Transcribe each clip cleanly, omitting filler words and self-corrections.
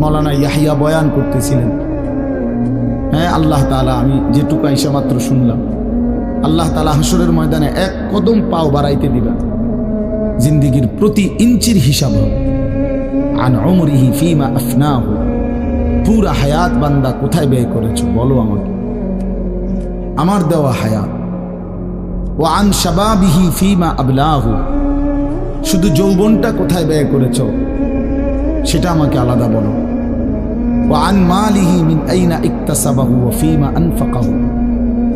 মাওলানা ইয়াহিয়া বয়ান করতেছিলেন। হ্যাঁ, আল্লাহ তাআলা, আমি যেটুকু আইসা মাত্র শুনলাম, আল্লাহ তাআলা হাসরের ময়দানে এক কদম পাও বাড়াইতে দিবেন, জিন্দিগির প্রতি ইঞ্চির হিসাব হবে। আন উমরিহি ফীমা আফনাহু, পুরা হায়াত বান্দা কোথায় ব্যয় করেছো বলো আমাকে, আমার দেওয়া হায়াত। ওয়া আন শাবাবিহি ফীমা আবলাহু, শুধু যৌবনটা কোথায় ব্যয় করেছো সেটা আমাকে আলাদা বলো। ওয়া আন মালিহি মিন আইনা ইকতাসাবাহু ওয়া ফীমা আনফাকাহু,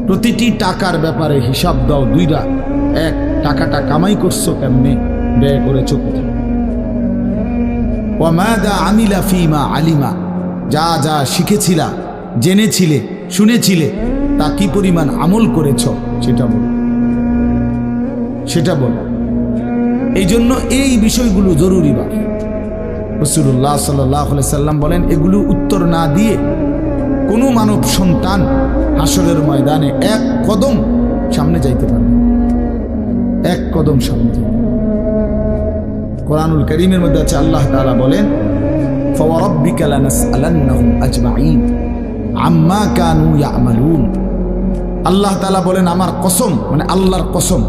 প্রতিটি টাকার ব্যাপারে হিসাব দাও দুইটা। এক, টাকাটা কামাই করছো কেমনে, ব্যয় করেছো কোথায়। ওয়া মাযা আমিলা ফীমা আলিমা, যা যা শিখেছিলা, জেনেছিলে, শুনেছিলে, তা কি পরিমাণ আমল করেছো সেটা বলো, সেটা বলো। এই জন্য এই বিষয়গুলো জরুরি। বা রাসূলুল্লাহ সাল্লাল্লাহু আলাইহি সাল্লাম বলেন, এগুলো উত্তর না দিয়ে কোনো মানব সন্তান হাসরের ময়দানে এক কদম সামনে যাইতে পারবে, এক কদম সামনে যাইতে। কোরআনুল কারীমের মধ্যে আছে, আল্লাহ তাআলা বলেন, ফাওয়ারাব্বিকা লানাসআলান্নাহুম আজমাইন আম্মা কানু ইয়ামালুন। আল্লাহ তাআলা বলেন, আমার কসম, মানে আল্লাহর কসম,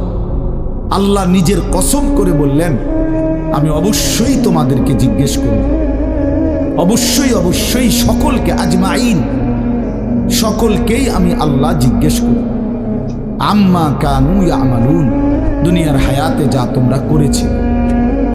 আল্লাহ নিজের কসম করে বললেন, আমি অবশ্যই তোমাদেরকে জিজ্ঞেস করব, অবশ্যই অবশ্যই সকলকে, আজমাইন, সকলকেই আমি আল্লাহ জিজ্ঞেস করব, আম্মা কানু ইয়ামালুন, দুনিয়ার হায়াতে যা তোমরা করেছিলে।